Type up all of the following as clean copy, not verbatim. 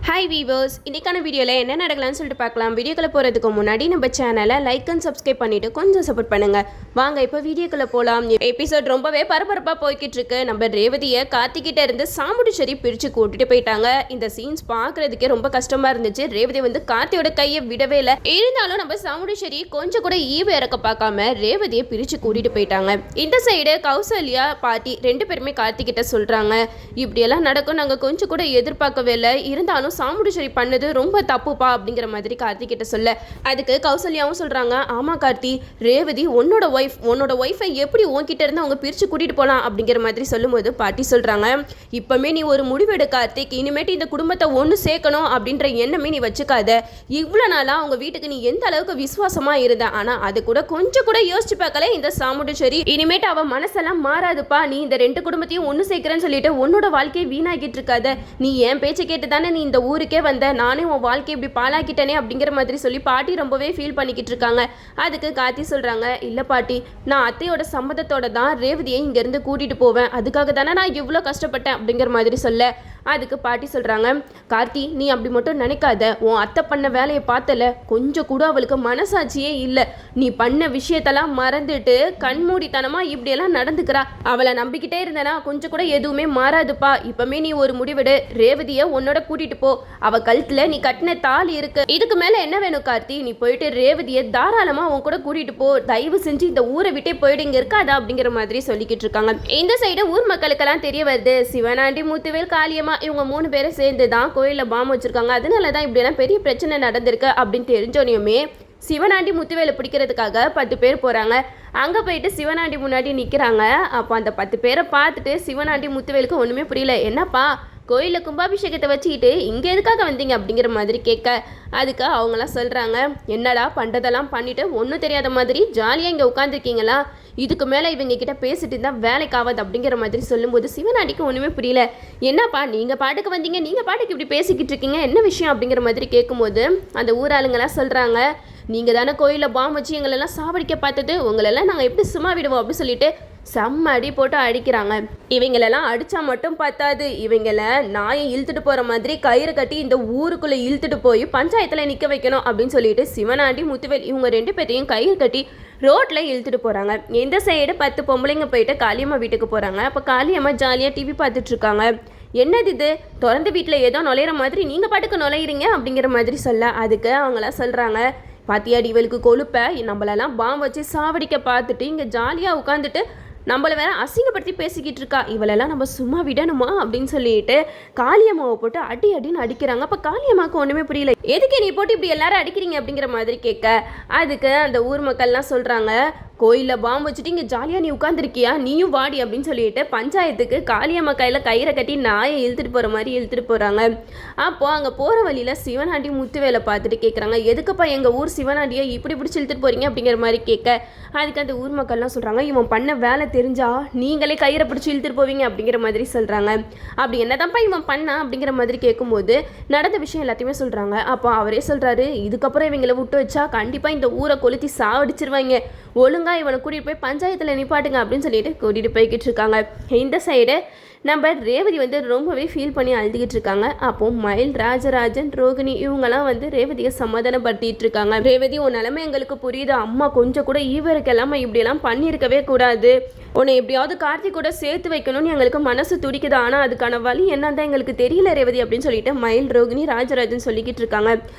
Hi viewers, இன்றைக்கான வீடியோவில் என்ன நடக்கலாம்னு சொல்லிட்டு பார்க்கலாம். வீடியோக்குள்ளே போகிறதுக்கு முன்னாடி நம்ம சேனலை லைக் அண்ட் சப்ஸ்கிரைப் பண்ணிவிட்டு கொஞ்சம் சப்போர்ட் பண்ணுங்கள். வாங்க இப்போ வீடியோக்குள்ளே போகலாம். எபிசோட் ரொம்பவே பரபரப்பாக போய்கிட்டு இருக்கு. நம்ம ரேவதியை கார்த்திகிட்ட இருந்து சாமுண்டீஸ்வரி பிரித்து கூட்டிகிட்டு போயிட்டாங்க. இந்த சீன்ஸ் பார்க்குறதுக்கே ரொம்ப கஷ்டமாக இருந்துச்சு. ரேவதி வந்து கார்த்தியோட கையை விடவே இல்லை. இருந்தாலும் நம்ம சாமுண்டீஸ்வரி கொஞ்சம் கூட ஈவு இறக்க பார்க்காம ரேவதியை பிரித்து கூட்டிகிட்டு போயிட்டாங்க. இந்த சைடு கௌசல்யா பாட்டி ரெண்டு பேருமே கார்த்திகிட்ட சொல்கிறாங்க, இப்படியெல்லாம் நடக்கும் நாங்கள் கொஞ்சம் கூட எதிர்பார்க்கவே இல்லை. இருந்தாலும் சாமுண்டீஸ்வரி பண்ணது ரொம்ப தப்புப்பா அப்படிங்கிற மாதிரி கார்த்திக் கிட்ட சொல்ல, அதுக்கு கௌசல்யாவும் சொல்றாங்க, ஆமா கார்த்தி, ரேவதி உன்னோட ஒய்ஃபை எப்படி உன்கிட்ட இருந்து அவங்க பிரிச்சு கூட்டிட்டு போலாம் அப்படிங்கிற மாதிரி சொல்லும்போது பாட்டி சொல்றாங்க, இப்பமே நீ ஒரு முடிவெடு கார்த்திக், இனிமேட்டு இந்த குடும்பத்தை ஒன்று சேர்க்கணும் அப்படின்ற எண்ணமே நீ வச்சுக்காத. இவ்வளோ நாளா அவங்க வீட்டுக்கு நீ எந்த அளவுக்கு விசுவாசமா இருந்த, ஆனா அது கூட கொஞ்சம் கூட யோசிச்சு பார்க்கல இந்த சாமுண்டீஸ்வரி. இனிமேட்டு அவ மனசெல்லாம் மாறாதுப்பா. நீ இந்த ரெண்டு குடும்பத்தையும் ஒன்று சேர்க்கிறேன்னு சொல்லிட்டு உன்னோட வாழ்க்கையை வீணாக்கிட்டு இருக்காத. நீ என் பேச்சை கேட்டு தானே நீ இந்த ஊருக்கே வந்த, நானே உன் வாழ்க்கையை இப்படி பாழாக்கிட்டேனே அப்படிங்கிற மாதிரி சொல்லி பாட்டி ரொம்பவே ஃபீல் பண்ணிக்கிட்டு இருக்காங்க. அதுக்கு கார்த்தி சொல்றாங்க, இல்லை பாட்டி, நான் அத்தையோட சம்மதத்தோட தான் ரேவதியை இங்கேருந்து கூட்டிட்டு போவேன், அதுக்காக தானே நான் இவ்வளோ கஷ்டப்பட்டேன் அப்படிங்கிற மாதிரி சொல்ல, அதுக்கு பாட்டி சொல்றாங்க, கார்த்தி நீ அப்படி மட்டும் நினைக்காத, உன் அத்தை பண்ண வேலையை பார்த்தல, கொஞ்சம் கூட அவளுக்கு மனசாட்சியே இல்லை. நீ பண்ண விஷயத்தெல்லாம் மறந்துட்டு கண்மூடித்தனமா இப்படியெல்லாம் நடந்துக்கிறா. அவளை நம்பிக்கிட்டே இருந்தனா கொஞ்சம் கூட எதுவுமே மாறாதுப்பா. இப்பமே நீ ஒரு முடிவெடு, ரேவதியை உன்னோட கூட்டிட்டு போ. அவ கழுத்துல நீ கட்டின தாலி இருக்கு, இதுக்கு மேல என்ன வேணும் கார்த்தி? நீ போயிட்டு ரேவதியை தாராளமா உன் கூட கூட்டிட்டு போ. தயவு செஞ்சு இந்த ஊரை விட்டே போயிடு, இங்க இருக்காதா அப்படிங்கிற மாதிரி சொல்லிக்கிட்டு இருக்காங்க. இந்த சைடு ஊர் மக்களுக்கெல்லாம் தெரிய வருது, சிவனாண்டி, முத்துவேல், காளியம்மா இவங்க 3 பேரும் சேர்ந்து தான் கோயிலில் பாம்பு வச்சிருக்காங்க. அதனால தான் இப்படியெல்லாம் பெரிய பிரச்சனை நடந்திருக்கு அப்படின்னு தெரிஞ்சோனையுமே சிவனாண்டி முத்துவேலை பிடிக்கிறதுக்காக 10 பேர் போகிறாங்க. அங்கே போயிட்டு சிவனாண்டி முன்னாடி நிற்கிறாங்க. அப்போ அந்த 10 பேரை பார்த்துட்டு சிவனாண்டி முத்துவேலுக்கு ஒன்றுமே புரியல. என்னப்பா கோயிலில் கும்பாபிஷேகத்தை வச்சுக்கிட்டு இங்கே எதுக்காக வந்தீங்க அப்படிங்கிற மாதிரி கேட்க, அதுக்கு அவங்களாம் சொல்கிறாங்க, என்னடா பண்ணுறதெல்லாம் பண்ணிவிட்டு ஒன்றும் தெரியாத மாதிரி ஜாலியாக இங்கே உட்காந்துருக்கீங்களா? இதுக்கு மேலே இவங்க கிட்ட பேசிட்டு இருந்தால் வேலைக்கு ஆகாது அப்படிங்கிற மாதிரி சொல்லும்போது சிவனாண்டிக்கு ஒன்றுமே புரியல. என்னப்பா நீங்கள் பாட்டுக்கு வந்தீங்க, நீங்கள் பாட்டுக்கு இப்படி பேசிக்கிட்டு இருக்கீங்க, என்ன விஷயம் அப்படிங்கிற மாதிரி கேட்கும்போது அந்த ஊராளுங்களாம் சொல்கிறாங்க, நீங்கள் தானே கோயிலில் பாம்பு வச்சு எங்களெல்லாம் சாவடிக்க பார்த்தது, உங்களெல்லாம் நாங்கள் எப்படி சும்மா விடுவோம் அப்படின்னு சொல்லிட்டு செம்ம அடி போட்டு அடிக்கிறாங்க. இவங்களெல்லாம் அடித்தா மட்டும் பார்த்தாது, இவங்களை நாயை இழுத்துட்டு போகிற மாதிரி கயிறு கட்டி இந்த ஊருக்குள்ளே இழுத்துட்டு போய் பஞ்சாயத்தில் நிற்க வைக்கணும் அப்படின்னு சொல்லிட்டு சிவனாண்டி, முத்துவேல் இவங்க 2 பேர்த்தையும் கயிறு கட்டி ரோட்டில் இழுத்துட்டு போகிறாங்க. இந்த சைடு 10 பொம்பளைங்க போயிட்டு காளியம்மா வீட்டுக்கு போகிறாங்க. அப்போ காளியம்மா ஜாலியாக டிவி பார்த்துட்ருக்காங்க. என்னது இது, திறந்த வீட்டில் ஏதோ நுழையிற மாதிரி நீங்கள் பாட்டுக்கு நுழையிறீங்க அப்படிங்கிற மாதிரி சொல்ல, அதுக்கு அவங்களாம் சொல்கிறாங்க, பாத்தியாடி இவளுக்கு கொழுப்பை, நம்மளெல்லாம் பாம்பு வச்சு சாவடிக்க பார்த்துட்டு இங்கே ஜாலியாக உட்காந்துட்டு நம்மளை வேற அசிங்கப்படுத்தி பேசிக்கிட்டு இருக்கா, இவளெல்லாம் நம்ம சும்மா விடணுமா அப்படின்னு சொல்லிட்டு காளியம்மாவை போட்டு அடின்னு அடிக்கிறாங்க. அப்போ காளியம்மாவுக்கு ஒன்றுமே புரியல, எதுக்கு நீ போட்டு இப்படி எல்லாரும் அடிக்கிறீங்க அப்படிங்கிற மாதிரி கேட்க, அதுக்கு அந்த ஊர் மக்கள்லாம் சொல்கிறாங்க, கோயிலில் பாம்பு வச்சுட்டு இங்கே ஜாலியாக நீ உட்காந்துருக்கியா, நீயும் வாடி அப்படின்னு சொல்லிட்டு பஞ்சாயத்துக்கு காளியம்மா கையில் கயிறை கட்டி நாயை இழுத்துட்டு போகிற மாதிரி இழுத்துட்டு போகிறாங்க. அப்போது அங்கே போகிற வழியில் சிவனாண்டி முத்துவேலை பார்த்துட்டு கேட்குறாங்க, எதுக்குப்பா எங்கள் ஊர் சிவனாண்டியை இப்படி பிடிச்சி இழுத்துட்டு போகிறீங்க அப்படிங்கிற மாதிரி கேட்க, அதுக்கு அந்த ஊர் மக்கள்லாம் சொல்கிறாங்க, இவன் பண்ண வேலை தெரிஞ்சா நீங்களே கயிறை பிடிச்சி இழுத்துட்டு போவீங்க அப்படிங்கிற மாதிரி சொல்கிறாங்க. அப்படி என்னதான்ப்பா இவன் பண்ணா அப்படிங்கிற மாதிரி கேட்கும்போது நடந்த விஷயம் எல்லாத்தையுமே சொல்கிறாங்க. அப்போ அவரே சொல்கிறாரு, இதுக்கப்புறம் இவங்களை விட்டு வச்சா கண்டிப்பாக இந்த ஊரை கொளுத்தி சாவடிச்சிருவாங்க, ஒழுங்கா இவனை கூட்டிகிட்டு போய் பஞ்சாயத்தில் நிப்பாட்டுங்க அப்படின்னு சொல்லிட்டு கூட்டிகிட்டு போய்கிட்டு இருக்காங்க. இந்த சைடு நம்ம ரேவதி வந்து ரொம்பவே ஃபீல் பண்ணி அழுதுகிட்டு இருக்காங்க. அப்போ மயில், ராஜராஜன், ரோகிணி இவங்கெல்லாம் வந்து ரேவதியை சமாதானப்படுத்திட்டு இருக்காங்க. ரேவதி உன் நிலைமை எங்களுக்கு புரியுது, அம்மா கொஞ்சம் கூட ஈவருக்கு எல்லாமே இப்படியெல்லாம் பண்ணியிருக்கவே கூடாது, உன்னை எப்படியாவது கார்த்திக் கூட சேர்த்து வைக்கணும்னு எங்களுக்கு மனசு துடிக்குது, ஆனால் அதுக்கான வழி என்னதான் எங்களுக்கு தெரியல ரேவதி அப்படின்னு சொல்லிட்டு மயில், ரோகிணி, ராஜராஜன் சொல்லிக்கிட்டு இருக்காங்க.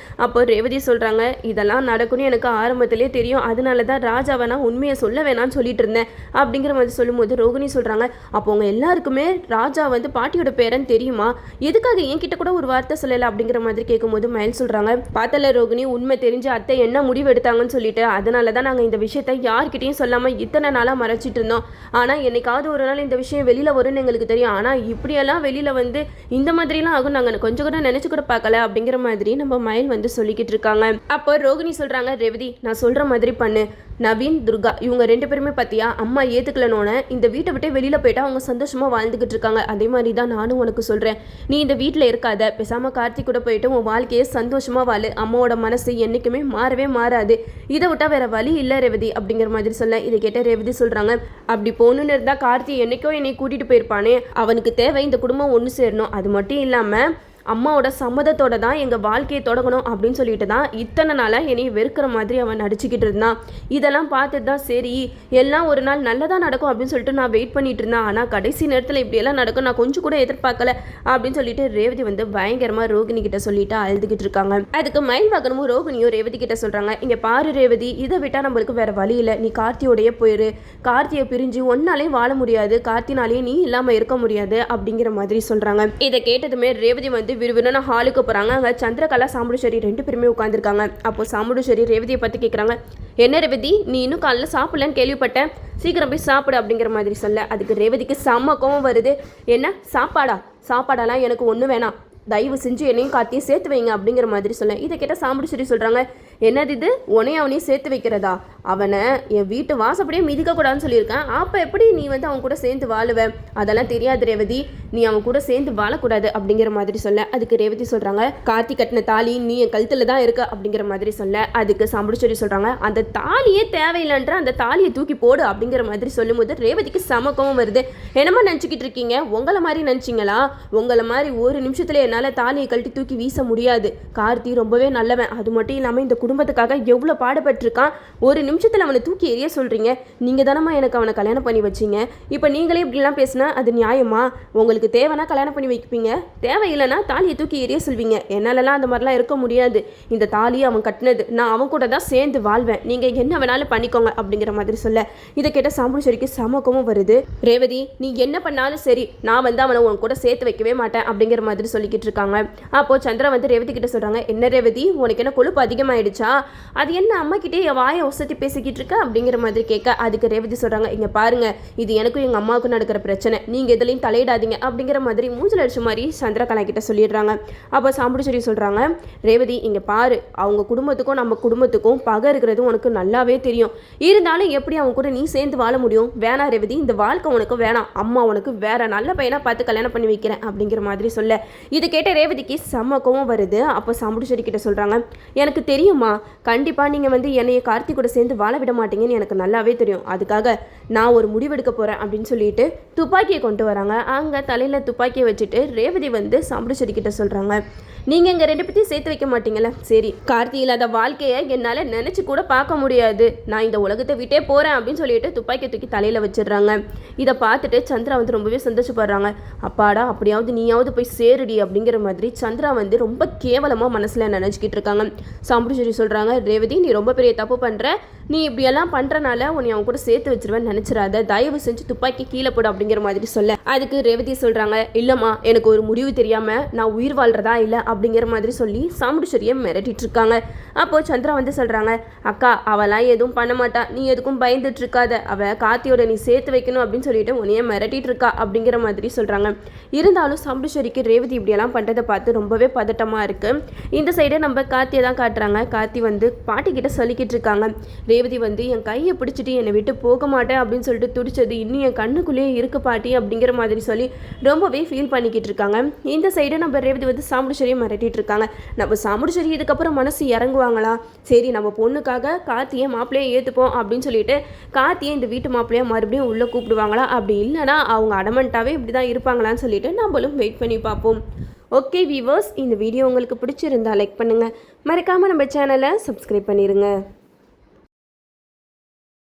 அப்போ ரேவதி சொல்கிறாங்க, இதெல்லாம் நடக்கும்னு எனக்கு ஆரம்பத்திலே தெரியும், அதனால தான் ராஜாவை நான் உண்மையை சொல்ல வேணான்னு சொல்லிட்டு இருந்தேன் அப்படிங்கிற மாதிரி சொல்லும்போது ரோகிணி சொல்கிறாங்க, அப்போ உங்க எல்லாருக்குமே ராஜா வந்து பாட்டியோட பேரன் தெரியுமா, எதுக்காக என்கிட்ட கூட ஒரு வார்த்தை சொல்லலை அப்படிங்கிற மாதிரி கேட்கும்போது மயில் சொல்கிறாங்க, பார்த்தல ரோகிணி, உண்மை தெரிஞ்சு அத்தை என்ன முடிவு எடுத்தாங்கன்னு சொல்லிட்டு அதனால தான் நாங்கள் இந்த விஷயத்தை யார்கிட்டையும் சொல்லாமல் இத்தனை நாளாக மறைச்சிட்டு இருந்தோம். ஆனால் என்னைக்காவது ஒரு நாள் இந்த விஷயம் வெளியில் வரும்னு எங்களுக்கு தெரியும், ஆனால் இப்படியெல்லாம் வெளியில் வந்து இந்த மாதிரிலாம் ஆகும் நாங்கள் கொஞ்சம் கூட நினச்சி கூட பார்க்கல அப்படிங்கிற மாதிரி நம்ம மயில் வந்து சொல்லிக்கிட்டு இருக்காங்க. அப்போ ரோகிணி சொல்கிறாங்க, ரேவதி நான் சொல்கிற மாதிரி பண்ணு, நவீன், துர்கா இவங்க 2 பேருமே பார்த்தியா அம்மா ஏற்றுக்கலனோன்னு இந்த வீட்டை விட்டு வெளியில் போயிட்டா அவங்க சந்தோஷமாக வாழ்ந்துக்கிட்டு இருக்காங்க. அதே மாதிரி தான் நானும் உனக்கு சொல்கிறேன், நீ இந்த வீட்டில் இருக்காத, பேசாமல் கார்த்திக் கூட போயிட்டு உன் வாழ்க்கையை சந்தோஷமாக வாழு, அம்மாவோட மனசு என்றைக்குமே மாறவே மாறாது, இதை விட்டால் வேறு வழி இல்லை ரேவதி அப்படிங்கிற மாதிரி சொல்ல, இதை கேட்ட ரேவதி சொல்கிறாங்க, அப்படி போகணுன்னு இருந்தால் கார்த்தி என்னைக்கோ என்னை கூட்டிகிட்டு போயிருப்பானே, அவனுக்கு தேவை இந்த குடும்பம் ஒன்று சேரணும், அது மட்டும் இல்லாமல் அம்மாவோட சம்மதத்தோட தான் எங்கள் வாழ்க்கையை தொடங்கணும் அப்படின்னு சொல்லிட்டு தான் இத்தனை நாளாக என்னை வெறுக்கிற மாதிரி அவன் நடிச்சுக்கிட்டு இருந்தான். இதெல்லாம் பார்த்துட்டு தான் சரி எல்லாம் ஒரு நாள் நல்லதாக நடக்கும் அப்படின்னு சொல்லிட்டு நான் வெயிட் பண்ணிட்டு இருந்தேன். ஆனால் கடைசி நேரத்தில் இப்படியெல்லாம் நடக்கும் நான் கொஞ்சம் கூட எதிர்பார்க்கல அப்படின்னு சொல்லிட்டு ரேவதி வந்து பயங்கரமாக ரோகிணி கிட்ட சொல்லிட்டு அழுதுகிட்டு இருக்காங்க. அதுக்கு மயில்வாகனமும் ரோகிணியும் ரேவதி கிட்ட சொல்கிறாங்க, இங்கே பாரு ரேவதி, இதை விட்டால் நம்மளுக்கு வேற வழி இல்லை, நீ கார்த்தியோடையே போயிரு, கார்த்தியை பிரிஞ்சு ஒன்னாலே வாழ முடியாது, கார்த்தினாலேயே நீ இல்லாமல் இருக்க முடியாது அப்படிங்கிற மாதிரி சொல்கிறாங்க. இதை கேட்டதுமே ரேவதி வந்து விறுவிறுன்னு ஹாலுக்கு போகிறாங்க. அங்கே சந்திரகலா சாமுண்டீஸ்வரி 2 பேருமே உட்காந்துருக்காங்க. அப்போ சாமுண்டீஸ்வரி ரேவதியை பற்றி கேட்குறாங்க, என்ன ரேவதி நீ இன்னும் காலைல சாப்பிடலன்னு கேள்விப்பட்டேன், சீக்கிரம் போய் சாப்பிடு அப்படிங்கிற மாதிரி சொல்ல அதுக்கு ரேவதிக்கு செம்ம கோவம் வருது. என்ன சாப்பாடெல்லாம் எனக்கு ஒன்றும் வேணாம், தயவு செஞ்சு என்னையும் கார்த்தியும் சேர்த்து வைங்க அப்படிங்கிற மாதிரி சொல்ல இதை கேட்டால் சாமுண்டீஸ்வரி சொல்கிறாங்க, என்னது இது உனையும் அவனையும் சேர்த்து வைக்கிறதா, அவனை என் வீட்டு வாசப்படியே மிதிக்கக்கூடாதுன்னு சொல்லியிருக்கேன், அப்போ எப்படி நீ வந்து அவன் கூட சேர்ந்து வாழுவேன், அதெல்லாம் தெரியாது ரேவதி, நீ அவன் கூட சேர்ந்து வாழக்கூடாது அப்படிங்கிற மாதிரி சொல்ல அதுக்கு ரேவதி சொல்கிறாங்க, கார்த்தி கட்டின தாலி நீ என் கழுத்தில் தான் இருக்க அப்படிங்கிற மாதிரி சொல்ல அதுக்கு சாமுண்டீஸ்வரி சொல்கிறாங்க, அந்த தாலியே தேவையில்லைன்ற அந்த தாலியை தூக்கி போடு அப்படிங்கிற மாதிரி சொல்லும்போது ரேவதிக்கு சமக்கமும் வருது. என்னமா நினச்சிக்கிட்டு இருக்கீங்க, உங்களை மாதிரி நினச்சிங்களா, உங்களை மாதிரி ஒரு நிமிஷத்தில் என்னால் தாலியை கழட்டி தூக்கி வீச முடியாது, கார்த்தி ரொம்பவே நல்லவன், அது மட்டும் இல்லாமல் இந்த குடும்பத்துக்காக எவ்வளோ பாடுபட்டிருக்கான், ஒரு நிமிஷத்தில் அவனை தூக்கி எறிய சொல்கிறீங்க, நீங்கள் தானம்மா எனக்கு அவனை கல்யாணம் பண்ணி வச்சிங்க, இப்போ நீங்களே இப்படிலாம் பேசினா அது நியாயமா, உங்களுக்கு தேவைன்னா கல்யாணம் பண்ணி வைப்பீங்க, தேவையில்லைன்னா தாலியை தூக்கி எறிய சொல்வீங்க, என்னாலலாம் அந்த மாதிரிலாம் இருக்க முடியாது, இந்த தாலியை அவன் கட்டினது, நான் அவன் கூட தான் சேர்ந்து வாழ்வேன், நீங்கள் என்ன வேணாலும் பண்ணிக்கோங்க அப்படிங்கிற மாதிரி சொல்ல இதை கேட்ட சாமுண்டீஸ்வரிக்கு சமக்கமும் வருது. ரேவதி நீ என்ன பண்ணாலும் சரி நான் வந்து அவனை உன் கூட சேர்த்து வைக்கவே மாட்டேன் அப்படிங்கிற மாதிரி சொல்லிக்கிட்டு இருக்காங்க. அப்போது சந்திரா வந்து ரேவதி கிட்ட சொல்கிறாங்க, என்ன ரேவதி உனக்கு என்ன கொழுப்பு அதிகமாகிடுச்சா, அது என்ன அம்மா கிட்டே என் வாயை ஒசத்தி பேசிக்கிட்டு இருக்க அப்படிங்கிற மாதிரி கேட்க அதுக்கு ரேவதி சொல்கிறாங்க, இங்கே பாருங்க இது எனக்கும் எங்கள் அம்மாவுக்கும் நடக்கிற பிரச்சனை, நீங்கள் எதுலையும் தலையிடாதீங்க அப்படிங்கிற மாதிரி மூஞ்சில் அடிச்ச மாதிரி சந்திரகலா கிட்ட சொல்லிடுறாங்க. அப்போ சாமுண்டீஸ்வரி சொல்கிறாங்க, ரேவதி இங்கே பாரு அவங்க குடும்பத்துக்கும் நம்ம குடும்பத்துக்கும் பகை இருக்கிறது உனக்கு நல்லாவே தெரியும், இருந்தாலும் எப்படி அவங்க கூட நீ சேர்ந்து வாழ முடியும், வேணாம் ரேவதி இந்த வாழ்க்கை உனக்கு வேணாம், அம்மா உனக்கு வேற நல்ல பையனாக பார்த்து கல்யாணம் பண்ணி வைக்கிறேன் அப்படிங்கிற மாதிரி சொல்ல இது கேட்ட ரேவதிக்கு சமக்கமும் வருது. அப்போ சாமுண்டீஸ்வரி கிட்ட சொல்கிறாங்க, எனக்கு தெரியுமா கண்டிப்பாக நீங்கள் வந்து என்னைய கார்த்தி கூட சேர்ந்து வாழ விட மாட்டீங்கன்னு எனக்கு நல்லாவே தெரியும், அதுக்காக நான் ஒரு முடிவெடுக்க போகிறேன் அப்படின்னு சொல்லிட்டு துப்பாக்கியை கொண்டு வராங்க. அங்கே தலையில் துப்பாக்கியை வச்சுட்டு ரேவதி வந்து சாமுண்டீஸ்வரி கிட்ட சொல்கிறாங்க, நீங்கள் இங்கே 2 பேத்தையும் சேர்த்து வைக்க மாட்டீங்களா, சரி கார்த்தி இல்லாத வாழ்க்கையை என்னால் நினச்சி கூட பார்க்க முடியாது, நான் இந்த உலகத்தை விட்டே போகிறேன் அப்படின்னு சொல்லிட்டு துப்பாக்கியை தூக்கி தலையில் வச்சிடுறாங்க. இதை பார்த்துட்டு சந்திரா வந்து ரொம்பவே சந்தோஷப்படுறாங்க, அப்பாடா அப்படியாவது நீயாவது போய் சேருடி அப்படிங்கிற மாதிரி சந்திரா வந்து ரொம்ப கேவலமாக மனசில் நினச்சிக்கிட்டு இருக்காங்க. சாமுண்டீஸ்வரி சொல்கிறாங்க, ரேவதி நீ ரொம்ப பெரிய தப்பு பண்ணுற, நீ இப்படியெல்லாம் பண்ணுறனால உன்னை அவன் கூட சேர்த்து வச்சிருவேன்னு நினச்சிடாத, தயவு செஞ்சு துப்பாக்கி கீழே போடு அப்படிங்கிற மாதிரி சொல்ல அதுக்கு ரேவதி சொல்கிறாங்க, இல்லைம்மா எனக்கு ஒரு முடிவு தெரியாமல் நான் உயிர் வாழ்கிறதா இல்லை அப்படிங்கிற மாதிரி சொல்லி சாமுண்டீஸ்வரியை மிரட்டிட்டு இருக்காங்க. அப்போது சந்திரா வந்து சொல்கிறாங்க, அக்கா அவெல்லாம் எதுவும் பண்ண மாட்டா, நீ எதுக்கும் பயந்துட்டு இருக்காத, அவள் கார்த்தியோட நீ சேர்த்து வைக்கணும் அப்படின்னு சொல்லிட்டு உன்னையே மிரட்டிட்டு இருக்கா அப்படிங்கிற மாதிரி சொல்கிறாங்க. இருந்தாலும் சாமுண்டீஸ்வரிக்கு ரேவதி இப்படியெல்லாம் பண்ணுறதை பார்த்து ரொம்பவே பதட்டமாக இருக்குது. இந்த சைடு நம்ம கார்த்தியை தான் காட்டுறாங்க. கார்த்தி வந்து பாட்டிக்கிட்ட சொல்லிக்கிட்டு இருக்காங்க, ரேவதி வந்து என் கையை பிடிச்சிட்டு என்னை விட்டு போக மாட்டேன் அப்படின்னு சொல்லிட்டு துடிச்சது இன்னும் என் கண்ணுக்குள்ளேயே இருக்கு பாட்டி அப்படிங்கிற மாதிரி சொல்லி ரொம்பவே ஃபீல் பண்ணிக்கிட்டு இருக்காங்க. இந்த சைடு நம்ம ரேவதி வந்து சாமுண்டீஸ்வரியை மிரட்டிட்டு இருக்காங்க. நம்ம சாமுண்டீஸ்வரி இதுக்கப்புறம் மனசு இறங்குவாங்களா, சரி நம்ம பொண்ணுக்காக கார்த்தியை மாப்பிள்ளையை ஏற்றுப்போம் அப்படின்னு சொல்லிட்டு கார்த்தியை இந்த வீட்டு மாப்பிள்ளையை மறுபடியும் உள்ளே கூப்பிடுவாங்களா, அப்படி இல்லைனா அவங்க அடமெண்ட்டாகவே இப்படி தான் இருப்பாங்களான்னு சொல்லிட்டு நம்மளும் வெயிட் பண்ணி பார்ப்போம். ஓகே வீவர்ஸ், இந்த வீடியோ உங்களுக்கு பிடிச்சிருந்தா லைக் பண்ணுங்கள், மறக்காமல் நம்ம சேனலை சப்ஸ்கிரைப் பண்ணிடுங்க.